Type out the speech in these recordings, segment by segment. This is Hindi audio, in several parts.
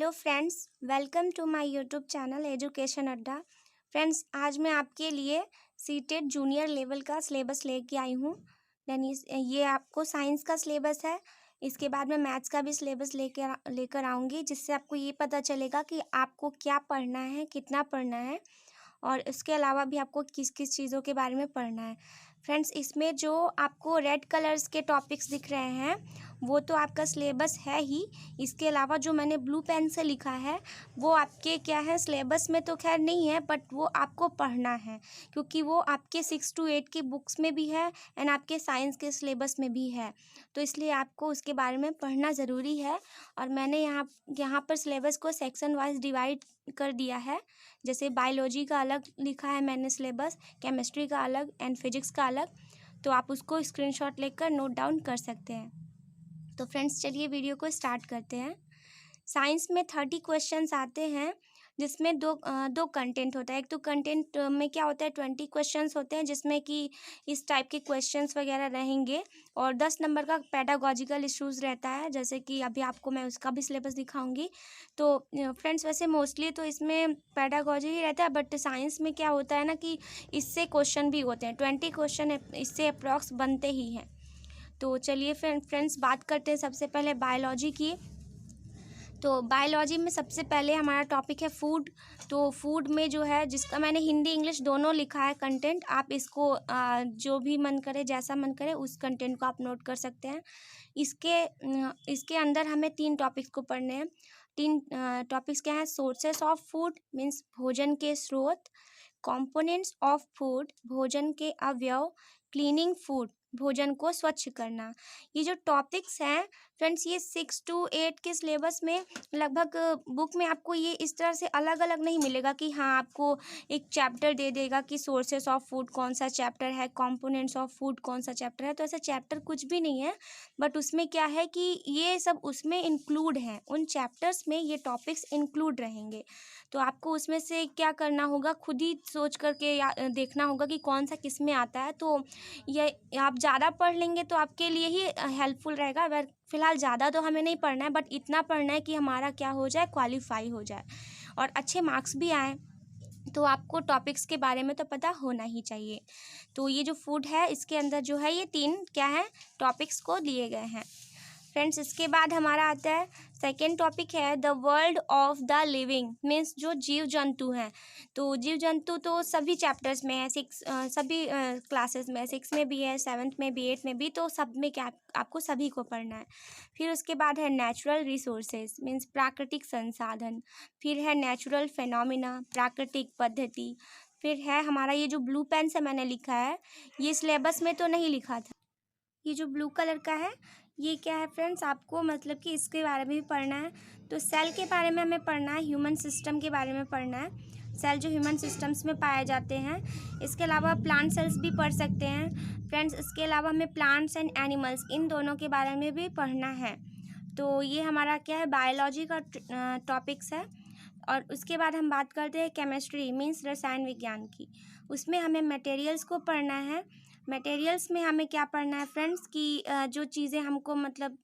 Hello friends, welcome to my YouTube channel Education Adda. Friends, आज मैं आपके लिए सीटेट जूनियर लेवल का सिलेबस लेके आई हूँ। ये आपको साइंस का सिलेबस है। इसके बाद मैं मैथ्स का भी सिलेबस लेकर आऊँगी, जिससे आपको ये पता चलेगा कि आपको क्या पढ़ना है, कितना पढ़ना है और इसके अलावा भी आपको किस किस चीज़ों के बारे में पढ़ना है। फ्रेंड्स, इसमें जो आपको रेड कलर्स के टॉपिक्स दिख रहे हैं वो तो आपका सिलेबस है ही। इसके अलावा जो मैंने ब्लू पेन से लिखा है वो आपके क्या है, सिलेबस में तो खैर नहीं है, बट वो आपको पढ़ना है क्योंकि वो आपके 6 to 8 की बुक्स में भी है एंड आपके साइंस के सिलेबस में भी है। तो इसलिए आपको उसके बारे में पढ़ना ज़रूरी है। और मैंने यहाँ पर सिलेबस को सेक्शन वाइज डिवाइड कर दिया है। जैसे बायोलॉजी का अलग लिखा है मैंने सिलेबस, केमिस्ट्री का अलग एंड फिजिक्स का अलग। तो आप उसको स्क्रीनशॉट लेकर नोट डाउन कर सकते हैं। तो फ्रेंड्स, चलिए वीडियो को स्टार्ट करते हैं। साइंस में 30 क्वेश्चंस आते हैं, जिसमें दो कंटेंट होता है। एक तो कंटेंट में क्या होता है, 20 क्वेश्चंस होते हैं जिसमें कि इस टाइप के क्वेश्चंस वगैरह रहेंगे। और 10 नंबर का पेडागॉजिकल इश्यूज़ रहता है, जैसे कि अभी आपको मैं उसका भी सिलेबस दिखाऊंगी। तो फ्रेंड्स, वैसे मोस्टली तो इसमें पेडागॉजी ही रहता है, बट साइंस में क्या होता है ना कि इससे क्वेश्चन भी होते हैं। 20 क्वेश्चन इससे अप्रॉक्स बनते ही हैं। तो चलिए फ्रेंड्स, बात करते हैं सबसे पहले बायोलॉजी की। तो बायोलॉजी में सबसे पहले हमारा टॉपिक है फूड। तो फूड में जो है, जिसका मैंने हिंदी इंग्लिश दोनों लिखा है कंटेंट, आप इसको जो भी मन करे, जैसा मन करे उस कंटेंट को आप नोट कर सकते हैं। इसके अंदर हमें 3 टॉपिक्स को पढ़ने हैं। 3 टॉपिक्स क्या हैं? सोर्सेस ऑफ फूड मीन्स भोजन के स्रोत, कंपोनेंट्स ऑफ फूड भोजन के अवयव, क्लीनिंग फूड भोजन को स्वच्छ करना। ये जो टॉपिक्स हैं फ्रेंड्स, ये 6 to 8 के सिलेबस में लगभग बुक में आपको ये इस तरह से अलग अलग नहीं मिलेगा कि हाँ आपको एक चैप्टर दे देगा कि सोर्सेस ऑफ फूड कौन सा चैप्टर है, कंपोनेंट्स ऑफ फूड कौन सा चैप्टर है। तो ऐसा चैप्टर कुछ भी नहीं है, बट उसमें क्या है कि ये सब उसमें इंक्लूड हैं, उन चैप्टर्स में ये टॉपिक्स इंक्लूड रहेंगे। तो आपको उसमें से क्या करना होगा, खुद ही सोच करके देखना होगा कि कौन सा किस में आता है। तो ये आप ज़्यादा पढ़ लेंगे तो आपके लिए ही हेल्पफुल रहेगा। अगर फ़िलहाल ज़्यादा तो हमें नहीं पढ़ना है, बट इतना पढ़ना है कि हमारा क्या हो जाए, क्वालिफाई हो जाए और अच्छे मार्क्स भी आएँ। तो आपको टॉपिक्स के बारे में तो पता होना ही चाहिए। तो ये जो फूड है, इसके अंदर जो है ये 3 क्या है, टॉपिक्स को दिए गए हैं। फ्रेंड्स, इसके बाद हमारा आता है सेकेंड टॉपिक है the world of the living means जो जीव जंतु हैं। तो जीव जंतु तो सभी चैप्टर्स में है, सभी क्लासेस में, 6 में भी है, 7th में भी, 8th में भी। तो सब में क्या आपको सभी को पढ़ना है। फिर उसके बाद है नेचुरल रिसोर्सेज मीन्स प्राकृतिक संसाधन। फिर है नेचुरल फेनोमिना प्राकृतिक पद्धति। फिर है हमारा ये जो ब्लू पेन से मैंने लिखा है, ये सिलेबस में तो नहीं लिखा था। ये जो ब्लू कलर का है ये क्या है फ्रेंड्स, आपको मतलब कि इसके बारे में भी पढ़ना है। तो सेल के बारे में हमें पढ़ना है, ह्यूमन सिस्टम के बारे में पढ़ना है, सेल जो ह्यूमन सिस्टम्स में पाए जाते हैं। इसके अलावा प्लांट सेल्स भी पढ़ सकते हैं फ्रेंड्स। इसके अलावा हमें प्लांट्स एंड एनिमल्स, इन दोनों के बारे में भी पढ़ना है। तो ये हमारा क्या है, बायोलॉजी का टॉपिक्स है। और उसके बाद हम बात करते हैं केमिस्ट्री मीन्स रसायन विज्ञान की। उसमें हमें मटेरियल्स को पढ़ना है। मटेरियल्स में हमें क्या पढ़ना है फ्रेंड्स कि जो चीज़ें हमको मतलब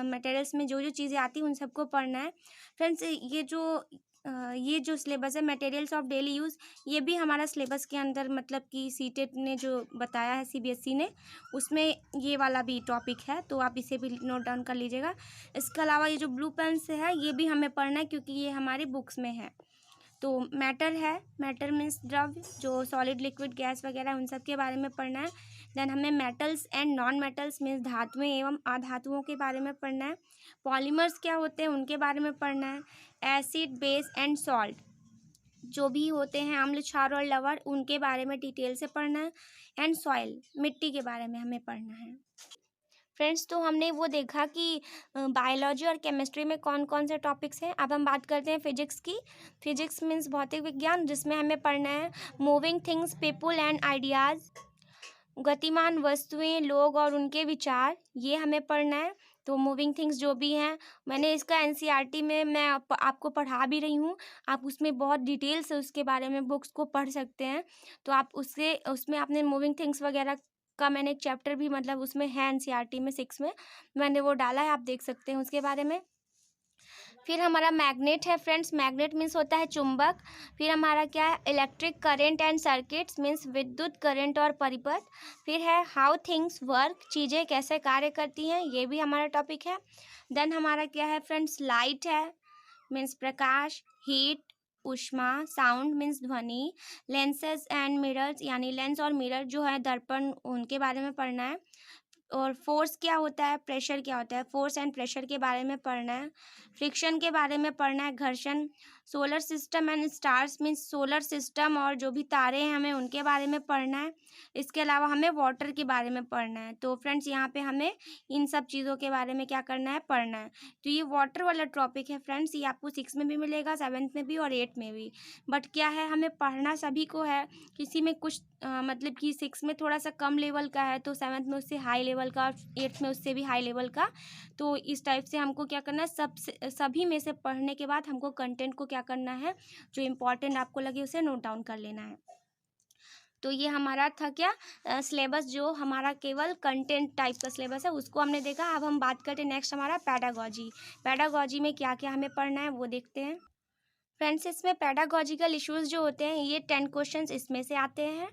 मटेरियल्स में जो जो चीज़ें आती हैं उन सबको पढ़ना है। फ्रेंड्स, ये जो सिलेबस है मटेरियल्स ऑफ डेली यूज़, ये भी हमारा सिलेबस के अंदर मतलब कि सीटेट ने जो बताया है, सीबीएसई ने, उसमें ये वाला भी टॉपिक है। तो आप इसे भी नोट डाउन कर लीजिएगा। इसके अलावा ये जो ब्लू पेन से है ये भी हमें पढ़ना है क्योंकि ये हमारी बुक्स में है। तो मैटर है, मैटर मीन्स द्रव्य, जो सॉलिड लिक्विड गैस वगैरह उन सब के बारे में पढ़ना है। देन हमें metals and non metals means धातुएं एवं अधातुओं के बारे में पढ़ना है। पॉलीमर्स क्या होते हैं उनके बारे में पढ़ना है। एसिड, बेस एंड सॉल्ट, जो भी होते हैं अम्ल, क्षार और लवण, उनके बारे में डिटेल से पढ़ना है। एंड सॉइल, मिट्टी के बारे में हमें पढ़ना है। फ्रेंड्स, तो हमने वो देखा कि बायोलॉजी और केमिस्ट्री में कौन कौन से टॉपिक्स हैं। अब हम बात करते हैं फिजिक्स की। फिजिक्स मीन्स भौतिक विज्ञान, जिसमें हमें पढ़ना है moving things, people and ideas, गतिमान वस्तुएं, लोग और उनके विचार, ये हमें पढ़ना है। तो मूविंग थिंग्स जो भी हैं, मैंने इसका एनसीईआरटी में मैं आपको पढ़ा भी रही हूँ। आप उसमें बहुत डिटेल से उसके बारे में बुक्स को पढ़ सकते हैं। तो आप उसमें आपने मूविंग थिंग्स वगैरह का मैंने एक चैप्टर भी मतलब उसमें है एनसीईआरटी में 6 में मैंने वो डाला है, आप देख सकते हैं उसके बारे में। फिर हमारा मैग्नेट है फ्रेंड्स, मैग्नेट मीन्स होता है चुंबक। फिर हमारा क्या है, electric current and circuits means विद्युत करंट और परिपथ। फिर है हाउ थिंग्स वर्क, चीज़ें कैसे कार्य करती हैं, ये भी हमारा टॉपिक है। देन हमारा क्या है फ्रेंड्स, लाइट है मीन्स प्रकाश, हीट ऊष्मा, साउंड मीन्स ध्वनि, लेंसेज एंड मिरर्स यानी लेंस और मिरर जो है दर्पण, उनके बारे में पढ़ना है। और फोर्स क्या होता है, प्रेशर क्या होता है, फोर्स एंड प्रेशर के बारे में पढ़ना है। फ्रिक्शन के बारे में पढ़ना है, घर्षण। Solar system and stars means solar system और जो भी तारे हैं हमें उनके बारे में पढ़ना है। इसके अलावा हमें वाटर के बारे में पढ़ना है। तो फ्रेंड्स यहाँ पे हमें इन सब चीज़ों के बारे में क्या करना है, पढ़ना है। तो ये वाटर वाला टॉपिक है फ्रेंड्स, ये आपको 6 में भी मिलेगा, 7th में भी और 8th में भी। बट क्या है, हमें पढ़ना सभी को है, किसी में कुछ मतलब कि 6 में थोड़ा सा कम लेवल का है तो 7th में उससे हाई लेवल का, 8th में उससे भी हाई लेवल का। तो इस टाइप से हमको क्या करना है, सभी में से पढ़ने के बाद हमको कंटेंट को क्या करना है, जो इम्पोर्टेंट आपको लगे उसे नोट डाउन कर लेना है। तो ये हमारा था क्या, सिलेबस, जो हमारा केवल कंटेंट टाइप का सिलेबस है उसको हमने देखा। अब हम बात करते हैं नेक्स्ट हमारा पैडागॉजी। पैडागॉजी में क्या क्या हमें पढ़ना है वो देखते हैं। फ्रेंड्स, इसमें पैडागॉजिकल इश्यूज़ जो होते हैं ये 10 क्वेश्चंस इसमें से आते हैं।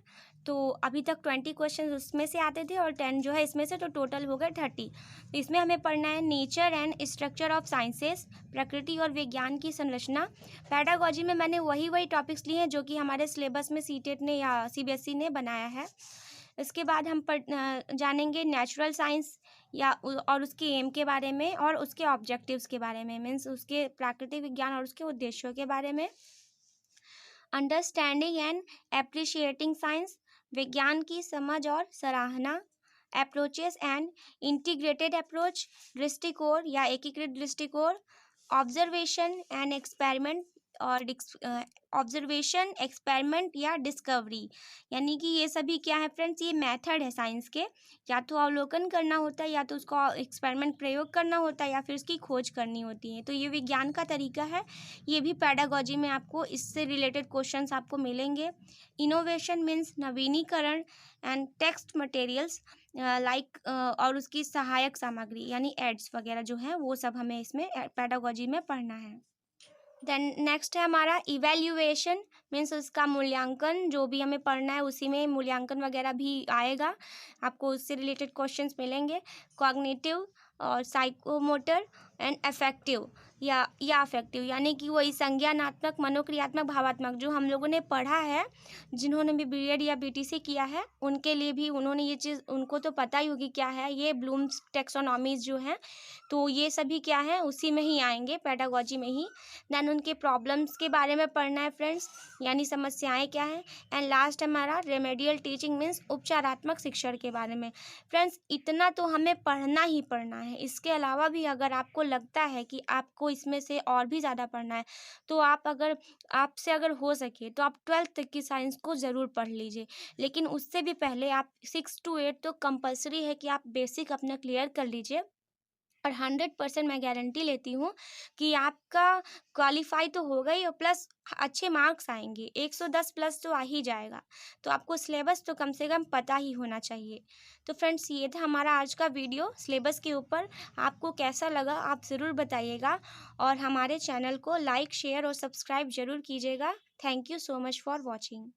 तो अभी तक 20 क्वेश्चंस उसमें से आते थे और 10 जो है इसमें से, तो टोटल हो गए 30। तो इसमें हमें पढ़ना है nature and structure of sciences, प्रकृति और विज्ञान की संरचना। पैडागॉजी में मैंने वही टॉपिक्स लिए हैं जो कि हमारे सिलेबस में सीटेट ने या CBSE ने बनाया है। इसके बाद हम जानेंगे नेचुरल साइंस और उसके एम के बारे में और उसके ऑब्जेक्टिव्स के बारे में, मीन्स उसके प्राकृतिक विज्ञान और उसके उद्देश्यों के बारे में। अंडरस्टैंडिंग एंड एप्रिशिएटिंग साइंस, विज्ञान की समझ और सराहना। अप्रोचेस एंड इंटीग्रेटेड अप्रोच, दृष्टिकोण या एकीकृत दृष्टिकोण। ऑब्जर्वेशन एंड एक्सपेरिमेंट और ऑब्जर्वेशन, एक्सपेरिमेंट या डिस्कवरी, यानी कि ये सभी क्या है फ्रेंड्स, ये मेथड है साइंस के, या तो अवलोकन करना होता है, या तो उसको एक्सपेरिमेंट प्रयोग करना होता है, या फिर उसकी खोज करनी होती है। तो ये विज्ञान का तरीका है, ये भी पैडागॉजी में आपको इससे रिलेटेड क्वेश्चंस आपको मिलेंगे। इनोवेशन मीन्स नवीनीकरण एंड टेक्स्ट मटेरियल्स लाइक और उसकी सहायक सामग्री यानी एड्स वगैरह जो हैं वो सब हमें इसमें पैडागॉजी में पढ़ना है। देन नेक्स्ट है हमारा इवैल्यूएशन मीन्स उसका मूल्यांकन, जो भी हमें पढ़ना है उसी में मूल्यांकन वगैरह भी आएगा, आपको उससे रिलेटेड क्वेश्चंस मिलेंगे। कॉग्निटिव और साइकोमोटर एंड अफेक्टिव या अफेक्टिव, यानी कि वही संज्ञानात्मक, मनोक्रियात्मक, भावात्मक, जो हम लोगों ने पढ़ा है, जिन्होंने भी BEd या BTC किया है उनके लिए भी, उन्होंने ये चीज़, उनको तो पता ही होगी क्या है ये ब्लूम्स टैक्सोनॉमीज जो हैं, तो ये सभी क्या है उसी में ही आएंगे, पैडागॉजी में ही। देन उनके प्रॉब्लम्स के बारे में पढ़ना है फ्रेंड्स, यानी समस्याएं क्या हैं। एंड लास्ट हमारा रेमेडियल टीचिंग मीन्स उपचारात्मक शिक्षण के बारे में। फ्रेंड्स, इतना तो हमें पढ़ना ही पढ़ना है, इसके अलावा भी अगर आपको लगता है कि आपको इसमें से और भी ज़्यादा पढ़ना है तो आपसे अगर हो सके तो आप 12th तक की साइंस को ज़रूर पढ़ लीजिए, लेकिन उससे भी पहले आप 6 to 8 तो कंपलसरी है कि आप बेसिक अपना क्लियर कर लीजिए। और 100% मैं गारंटी लेती हूँ कि आपका क्वालिफाई तो होगा ही और प्लस अच्छे मार्क्स आएंगे, 110 प्लस तो आ ही जाएगा। तो आपको सिलेबस तो कम से कम पता ही होना चाहिए। तो फ्रेंड्स, ये था हमारा आज का वीडियो सिलेबस के ऊपर। आपको कैसा लगा आप ज़रूर बताइएगा और हमारे चैनल को लाइक, शेयर और सब्सक्राइब ज़रूर कीजिएगा। Thank you so much for watching.